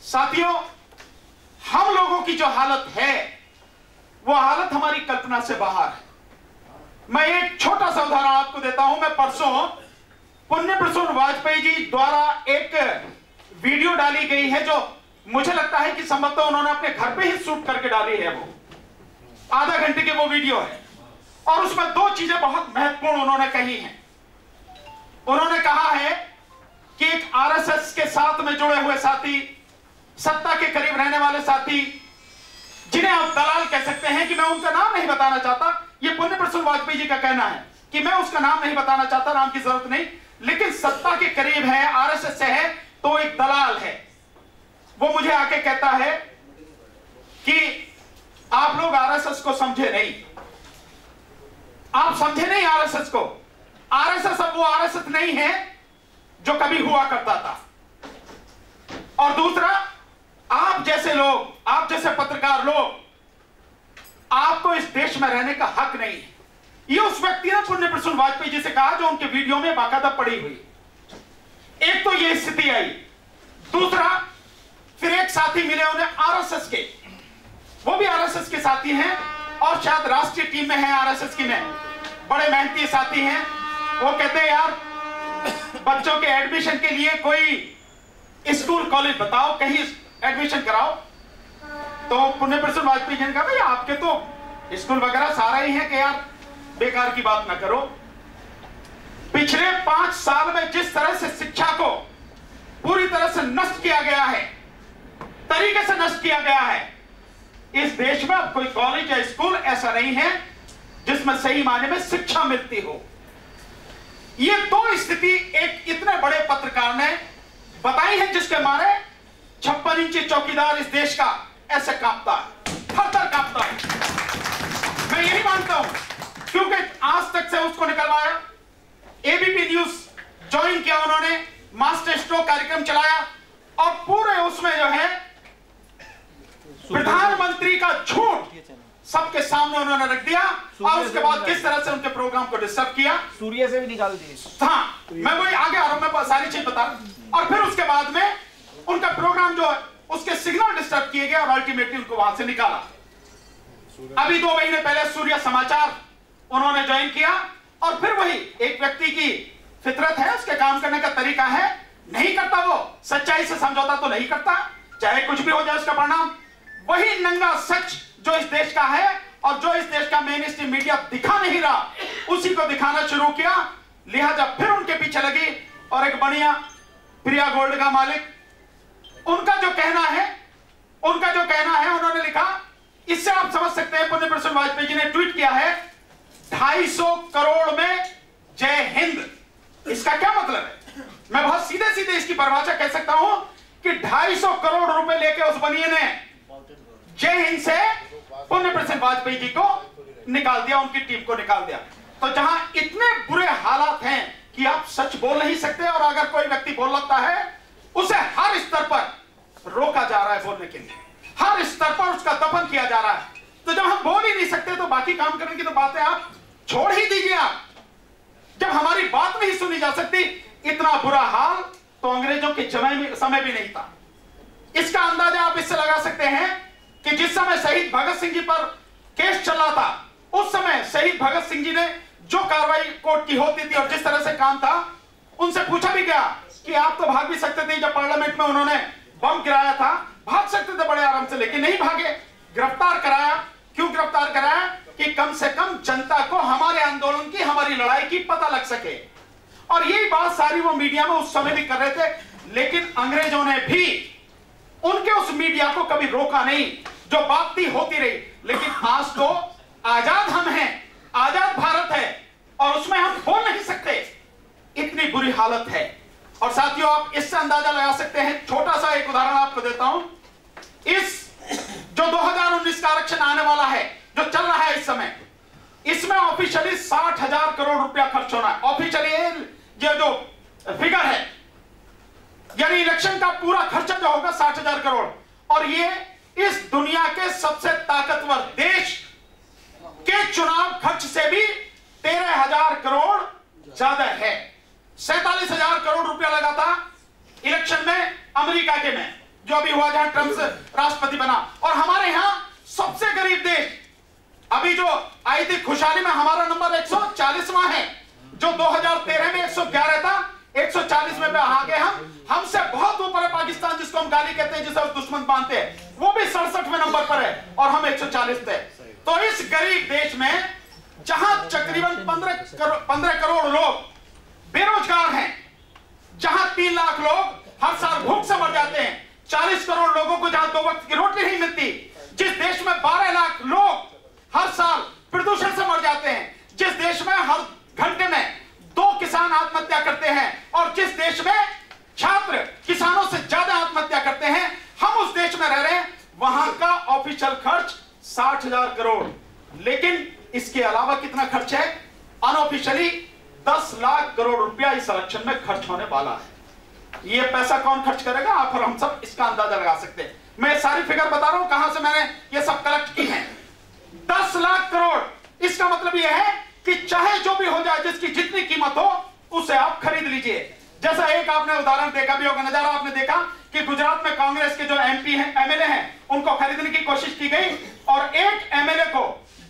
साथियों, हम लोगों की जो हालत है वो हालत हमारी कल्पना से बाहर है। मैं एक छोटा सा उदाहरण आपको देता हूं। मैं परसों पुण्य प्रसून वाजपेयी जी द्वारा एक वीडियो डाली गई है जो मुझे लगता है कि संभवतः उन्होंने अपने घर पे ही शूट करके डाली है। वो आधा घंटे की वो वीडियो है और उसमें दो चीजें बहुत महत्वपूर्ण उन्होंने कही हैं। उन्होंने कहा है कि एक आरएसएस के साथ में जुड़े हुए साथी, सत्ता के करीब रहने वाले साथी, जिन्हें आप दलाल कह सकते हैं, कि मैं उनका नाम नहीं बताना चाहता, ये पुण्य प्रसून वाजपेयी जी का कहना है कि मैं उसका नाम नहीं बताना चाहता, नाम की जरूरत नहीं, लेकिन सत्ता के करीब है, आरएसएस से है, तो एक दलाल है। वो मुझे आके कहता है कि आप लोग आरएसएस को समझे नहीं, आप समझे नहीं आरएसएस को। आरएसएस अब वो आरएसएस नहीं है जो कभी हुआ करता था। और दूसरा, आप जैसे लोग, आप जैसे पत्रकार लोग, आपको इस देश में रहने का हक नहीं है। ये उस व्यक्ति ने पुण्य प्रसून वाजपेयी जी से कहा जो उनके वीडियो में बाकायदा पड़ी हुई। एक तो ये स्थिति आई। दूसरा, फिर एक साथी मिले उन्हें आरएसएस के, वो भी आरएसएस के साथी हैं और शायद राष्ट्रीय टीम में है आरएसएस की में, बड़े मेहनती साथी हैं। वो कहते हैं यार बच्चों के एडमिशन के लिए कोई स्कूल कॉलेज बताओ, कहीं एडमिशन कराओ। तो पुण्य प्रसून वाजपेयी जी ने कहा भाई आपके तो स्कूल वगैरह सारा ही है कि यार बेकार की बात ना करो। पिछले 5 साल में जिस तरह से शिक्षा को पूरी तरह से नष्ट किया गया है, तरीके से नष्ट किया गया है, इस देश में अब कोई कॉलेज या स्कूल ऐसा नहीं है जिसमें सही मायने में शिक्षा मिलती हो। ये दो स्थिति एक इतने बड़े पत्रकार ने बताई है जिसके मारे 56 इंची चौकीदार इस देश का ऐसे कांपता है, थर-थर कांपता है। मैं यही मानता हूं क्योंकि आज तक से उसको निकलवाया, एबीपी न्यूज ज्वाइन किया उन्होंने, मास्टर स्ट्रोक कार्यक्रम चलाया और पूरे उसमें जो है प्रधानमंत्री का झूठ सबके सामने उन्होंने रख दिया और उसके बाद किस तरह से उनके प्रोग्राम को डिस्टर्ब किया, सूर्य से भी निकाल दिए। हाँ, मैं वही आगे आ रहा हूं, मैं सारी चीज बता रहा हूं। और फिर उसके बाद में उनका प्रोग्राम जो है उसके सिग्नल डिस्टर्ब किए गए और अल्टीमेटली उनको वहां से निकाला। अभी 2 महीने पहले सूर्य समाचार उन्होंने ज्वाइन किया और फिर वही एक व्यक्ति की फितरत है, उसके काम करने का तरीका है, नहीं करता वो सच्चाई से समझौता तो नहीं करता, चाहे कुछ भी हो जाए उसका परिणाम। वही नंगा सच जो इस देश का है और जो इस देश का मेन स्ट्रीम मीडिया दिखा नहीं रहा, उसी को दिखाना शुरू किया। लिहाजा फिर उनके पीछे लगी और एक बढ़िया प्रिया गोल्ड का मालिक, उनका जो कहना है उन्होंने लिखा, इससे आप समझ सकते हैं पुण्य प्रसून वाजपेयी जी ने ट्वीट किया है 250 करोड़ में जय हिंद। इसका क्या मतलब है? मैं बहुत सीधे सीधे इसकी परिभाषा कह सकता हूं कि 250 करोड़ रुपए लेके उस बनिए ने जय हिंद से पुण्य प्रसून वाजपेयी जी को निकाल दिया, उनकी टीम को निकाल दिया। तो जहां इतने बुरे हालात हैं कि आप सच बोल नहीं सकते और अगर कोई व्यक्ति बोल लगता है उसे हर स्तर पर रोका जा रहा है बोलने के लिए, हर स्तर पर उसका दफन किया जा रहा है। तो जब हम बोल ही नहीं सकते तो बाकी काम करने की तो बातें आप छोड़ ही दीजिए। आप जब हमारी बात नहीं सुनी जा सकती, इतना बुरा हाल तो अंग्रेजों के समय भी नहीं था। इसका अंदाजा आप इससे लगा सकते हैं कि जिस समय शहीद भगत सिंह जी पर केस चल रहा था, उस समय शहीद भगत सिंह जी ने जो कार्रवाई कोर्ट की होती थी और जिस तरह से काम था, उनसे पूछा भी गया कि आप तो भाग भी सकते थे, जब पार्लियामेंट में उन्होंने बम गिराया था भाग सकते थे बड़े आराम से, लेकिन नहीं भागे, गिरफ्तार कराया। क्यों गिरफ्तार कराया? कि कम से कम जनता को हमारे आंदोलन की, हमारी लड़ाई की पता लग सके। और यही बात सारी वो मीडिया में उस समय भी कर रहे थे, लेकिन अंग्रेजों ने भी उनके उस मीडिया को कभी रोका नहीं, जो बात थी होती रही। लेकिन आज तो आजाद हम हैं, आजाद भारत है और उसमें हम बोल नहीं सकते, इतनी बुरी हालत है। और साथियों, आप इससे अंदाजा लगा सकते हैं, छोटा सा एक उदाहरण आपको देता हूं। इस जो 2019 का आरक्षण आने वाला है, जो चल रहा है इस समय, इसमें ऑफिशियली 60,000 करोड़ रुपया खर्च होना है। ऑफिशियली ये जो फिगर है, यानी इलेक्शन का पूरा खर्चा जो होगा 60,000 करोड़, और ये इस दुनिया के सबसे ताकतवर देश के चुनाव खर्च से भी 13,000 करोड़ ज्यादा है। 47,000 करोड़ रुपया लगा था इलेक्शन में अमेरिका के में, जो अभी हुआ जहां ट्रंप राष्ट्रपति बना, और हमारे यहां सबसे गरीब देश अभी जो आई थी खुशहाली में, हमारा नंबर 140वां है, जो 2013 में 111 था, 140 में आ गए हम। हमसे बहुत ऊपर है पाकिस्तान, जिसको हम गाली कहते हैं, जिसे हम दुश्मन मानते हैं, वो भी 67वें नंबर पर है और हम 140 थे। तो इस गरीब देश में जहां तकरीबन 15 करोड़ लोग बेरोजगार हैं, जहां 3 लाख लोग हर साल भूख से मर जाते हैं, 40 करोड़ लोगों को जहां 2 वक्त की रोटी नहीं मिलती, जिस देश में 12 लाख लोग हर साल प्रदूषण से मर जाते हैं, जिस देश में हर घंटे में 2 किसान आत्महत्या करते हैं, और जिस देश में छात्र किसानों से ज्यादा आत्महत्या करते हैं, हम उस देश में रह रहे हैं। वहां का ऑफिशियल खर्च 60,000 करोड़, लेकिन इसके अलावा कितना खर्च है? अनऑफिशियली 10 लाख करोड़ रुपया इस इलेक्शन में खर्च होने वाला है। ये पैसा कौन खर्च करेगा? आप और हम सब इसका अंदाजा लगा सकते हैं। मैं सारी फिगर बता रहा हूं कहां से मैंने ये सब कलेक्ट की है। 10 लाख करोड़। इसका मतलब यह है कि चाहे जो भी हो जाए, जिसकी जितनी कीमत हो, उसे आप खरीद लीजिए। जैसा एक आपने उदाहरण देखा भी होगा, नजारा आपने देखा कि गुजरात में कांग्रेस के जो एमपी हैं, एमएलए हैं, उनको खरीदने की कोशिश की गई और एक एमएलए को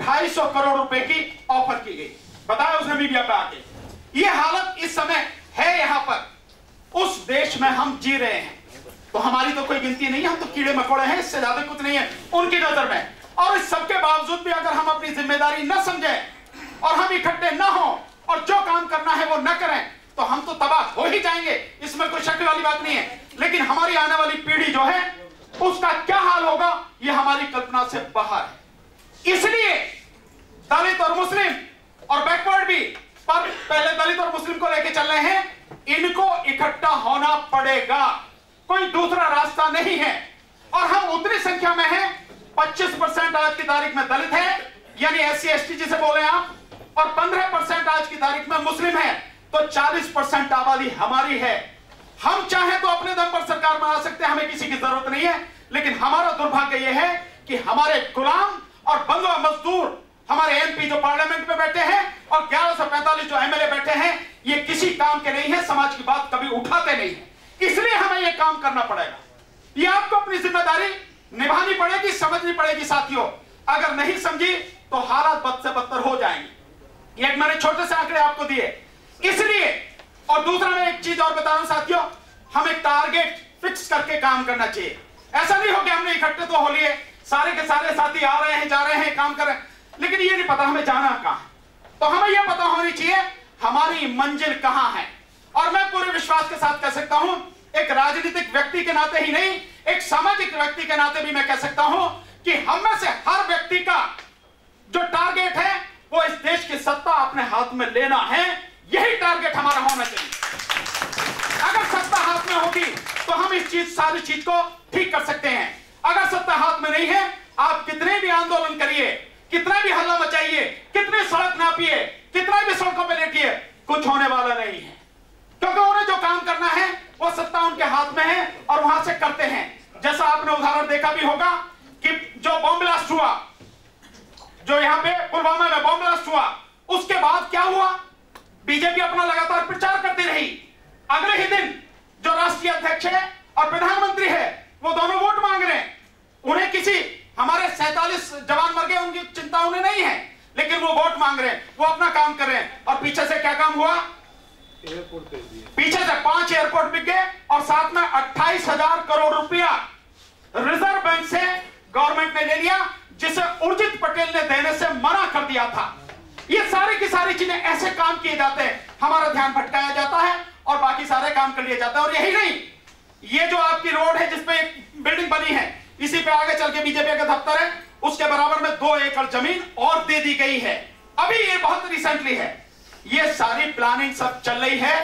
250 करोड़ रुपए की ऑफर की गई। बताया उसने मीडिया पे आके। ये हालत इस समय है यहां पर। उस देश में हम जी रहे हैं, तो हमारी तो कोई गिनती नहीं है, हम तो कीड़े मकोड़े हैं, इससे ज्यादा कुछ नहीं है उनकी नजर में। और इस सबके बावजूद भी अगर हम अपनी जिम्मेदारी न समझें और हम इकट्ठे न हो और जो काम करना है वो न करें, तो हम तो तबाह हो ही जाएंगे, इसमें कोई शक वाली बात नहीं है। लेकिन हमारी आने वाली पीढ़ी जो है, उसका क्या हाल होगा, ये हमारी कल्पना से बाहर है। इसलिए दलित और मुस्लिम और बैकवर्ड भी, पर पहले दलित और मुस्लिम को लेके चल रहे हैं, इनको इकट्ठा होना पड़ेगा, कोई दूसरा रास्ता नहीं है। और हम उतनी संख्या में हैं, 25% आज की तारीख में दलित है, यानी SC ST जिसे बोले आप, और 15% आज की तारीख में मुस्लिम है, तो 40% आबादी हमारी है। हम चाहे तो अपने दम पर सरकार बना सकते हैं, हमें किसी की जरूरत नहीं है। लेकिन हमारा दुर्भाग्य यह है कि हमारे गुलाम और बंधुआ मजदूर, हमारे MP जो पार्लियामेंट में बैठे हैं और 1145 जो MLA बैठे हैं, ये किसी काम के नहीं है, समाज की बात कभी उठाते नहीं है। इसलिए हमें यह काम करना पड़ेगा। ये आपको अपनी जिम्मेदारी निभानी पड़ेगी, समझनी पड़ेगी साथियों। अगर नहीं समझी तो हालात बद से बदतर हो जाएंगे। एक मैंने छोटे से आंकड़े आपको दिए, इसलिए। और दूसरा मैं एक चीज और बता रहा हूं साथियों, हमें टारगेट फिक्स करके काम करना चाहिए। ऐसा नहीं हो कि हमने इकट्ठे तो हो लिए, सारे के सारे साथी आ रहे हैं, जा रहे हैं, काम कर रहे हैं, लेकिन ये नहीं पता हमें जाना कहां। तो हमें यह पता होनी चाहिए हमारी मंजिल कहां है। और मैं पूरे विश्वास के साथ कह सकता हूं, एक राजनीतिक व्यक्ति के नाते ही नहीं, एक सामाजिक व्यक्ति के नाते भी मैं कह सकता हूं कि हम में से हर व्यक्ति का जो टारगेट है, वो इस देश की सत्ता अपने हाथ में लेना है। यही टारगेट हमारा होना चाहिए। अगर सत्ता हाथ में होगी तो हम इस सारी चीज को ठीक कर सकते हैं। अगर सत्ता हाथ में नहीं है, आप कितने भी आंदोलन करिए, कितना भी हल्ला मचाइए, कितनी सड़क नापिए, कितना भी सड़कों पर लेटिए, कुछ होने वाला नहीं है। क्योंकि उन्हें जो काम करना है वो सत्ता उनके हाथ में है और वहां से करते हैं। जैसा आपने उदाहरण देखा भी होगा कि जो बॉम्ब ब्लास्ट हुआ, जो यहां पे पुलवामा में बॉम्ब ब्लास्ट हुआ, उसके बाद क्या हुआ? बीजेपी अपना लगातार प्रचार करती रही। अगले ही दिन जो राष्ट्रीय अध्यक्ष है और प्रधानमंत्री है, वो दोनों वोट मांग रहे हैं। उन्हें किसी, हमारे 47 जवान मर गए, उनकी चिंता उन्हें नहीं है, लेकिन वो वोट मांग रहे हैं, वो अपना काम कर रहे हैं। और पीछे से क्या काम हुआ? पीछे से 5 एयरपोर्ट बिक गए और साथ में 28,000 करोड़ रुपया रिजर्व बैंक से गवर्नमेंट ने ले लिया, जिसे उर्जित पटेल ने देने से मना कर दिया था। ये सारी की सारी चीजें ऐसे काम किए जाते हैं, हमारा ध्यान भटकाया जाता है और बाकी सारे काम कर लिए जाते हैं। और यही नहीं, ये जो आपकी रोड है जिसपे एक बिल्डिंग बनी है, इसी पे आगे चल के बीजेपी का दफ्तर है, उसके बराबर में 2 एकड़ जमीन और दे दी गई है। अभी ये बहुत रिसेंटली है। ये सारी प्लानिंग सब चल रही है।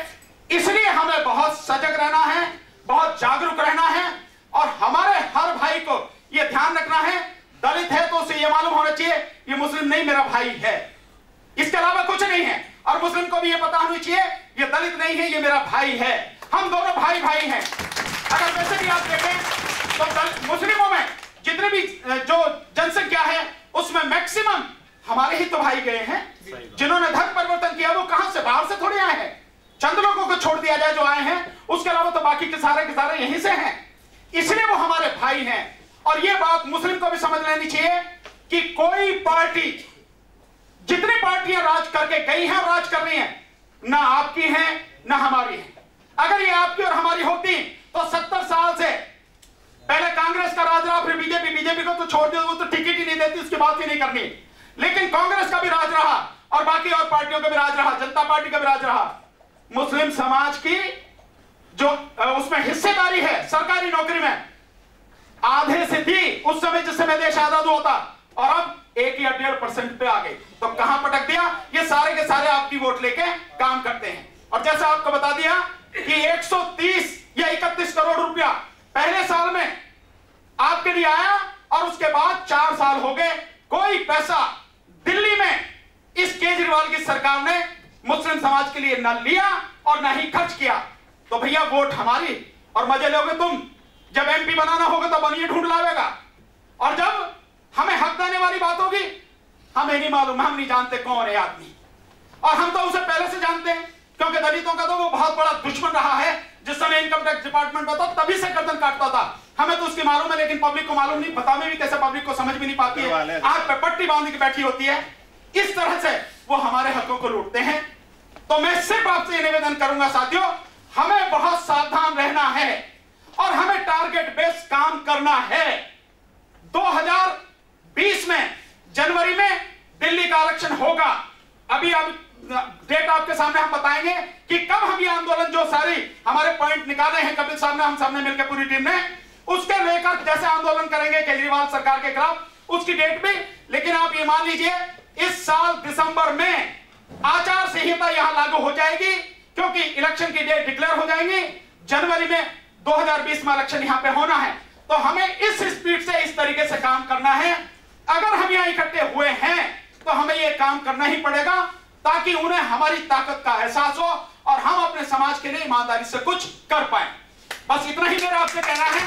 इसलिए हमें बहुत सजग रहना है, बहुत जागरूक रहना है और हमारे हर भाई को यह ध्यान रखना है, दलित है तो उसे यह मालूम होना चाहिए ये मुस्लिम नहीं, मेरा भाई है, इसके अलावा कुछ नहीं है। और मुस्लिम को भी यह पता होनी चाहिए ये दलित नहीं है, ये मेरा भाई है, हम दोनों भाई भाई हैं। अगर वैसे भी आप देखें तो मुस्लिमों में जितने भी जो जनसंख्या है, उसमें मैक्सिमम हमारे ही तो भाई गए हैं। जिन्होंने धर्म परिवर्तन किया वो कहां से, बाहर से थोड़ी आए हैं। चंद लोगों को छोड़ दिया जाए जो आए हैं, उसके अलावा तो बाकी के सारे यहीं से हैं। इसलिए वो हमारे भाई हैं। और ये बात मुस्लिम को भी समझ लेनी चाहिए कि कोई पार्टी, जितनी पार्टियां राज करके गई हैं और राज कर रही हैं, ना आपकी हैं ना हमारी हैं। अगर ये आपकी और हमारी होती तो 70 साल से पहले कांग्रेस का राज रहा, फिर बीजेपी को तो छोड़ दिया, वो तो टिकट ही नहीं देती, उसकी बात ही नहीं करनी। लेकिन कांग्रेस का भी राज रहा और बाकी और पार्टियों का भी राज रहा, जनता पार्टी का भी राज रहा। मुस्लिम समाज की जो उसमें हिस्सेदारी है सरकारी नौकरी में, आधे से थी उस समय जिस समय देश आजाद हुआ था, और अब 1 या 1.5% पे आ गई। तो कहां पटक दिया? ये सारे के सारे आपकी वोट लेके काम करते हैं। और जैसा आपको बता दिया कि 130 या 31 करोड़ रुपया पहले साल में आपके लिए आया, और उसके बाद 4 साल हो गए, कोई पैसा दिल्ली में इस केजरीवाल की सरकार ने मुस्लिम समाज के लिए न लिया और न ही खर्च किया। तो भैया वोट हमारी, और मजे लोगे तुम। जब एमपी बनाना होगा तो बनिए ढूंढ लावेगा, और जब हमें हक देने वाली बात होगी, हमें नहीं मालूम, हम नहीं जानते कौन है आदमी। और हम तो उसे पहले से जानते हैं, क्योंकि दलितों का तो वो बहुत बड़ा दुश्मन रहा है। जिस समय इनकम टैक्स डिपार्टमेंट में था तभी से गर्दन काटता था। हमें तो उसकी मालूम है, लेकिन पब्लिक को मालूम नहीं। बता में भी कैसे पब्लिक को समझ भी नहीं पाती है, आग पे पट्टी बांध के बैठी होती है। इस तरह से वो हमारे हकों को लूटते हैं। तो मैं सिर्फ आपसे निवेदन करूंगा साथियों, हमें बहुत सावधान रहना है और हमें टारगेट बेस्ड काम करना है। 2020 में जनवरी में दिल्ली का इलेक्शन होगा। अभी डेट आपके सामने हम बताएंगे कि कब हम ये आंदोलन, जो सारी हमारे पॉइंट निकाले हैं कपिल साहब ने, हम सबने मिलकर पूरी टीम ने, उसके लेकर जैसे आंदोलन करेंगे केजरीवाल सरकार के खिलाफ, उसकी डेट भी। लेकिन आप ये मान लीजिए इस साल दिसंबर में आचार संहिता यहां लागू हो जाएगी, क्योंकि इलेक्शन की डेट डिक्लेयर हो जाएंगी। जनवरी में 2020 में इलेक्शन यहां पे होना है। तो हमें इस स्पीड से, इस तरीके से काम करना है। अगर हम यहां इकट्ठे हुए हैं तो हमें यह काम करना ही पड़ेगा, ताकि उन्हें हमारी ताकत का एहसास हो और हम अपने समाज के लिए ईमानदारी से कुछ कर पाए। बस इतना ही मेरा आपसे कहना है।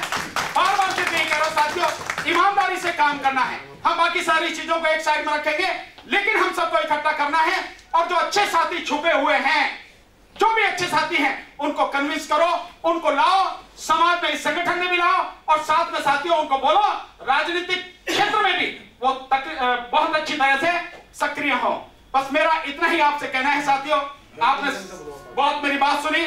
बार बार से नहीं कह रहा साथियों, ईमानदारी से काम करना है। हम बाकी सारी चीजों को एक साइड में रखेंगे, लेकिन हम सबको इकट्ठा करना है। और जो अच्छे साथी छुपे हुए हैं, जो भी अच्छे साथी हैं, उनको कन्विंस करो, उनको लाओ, समाज में इस संगठन में भी लाओ, और साथ में साथियों उनको बोलो राजनीतिक क्षेत्र में भी वो बहुत अच्छी तरह से सक्रिय हो। बस मेरा इतना ही आपसे कहना है साथियों। आपने बहुत मेरी बात सुनी।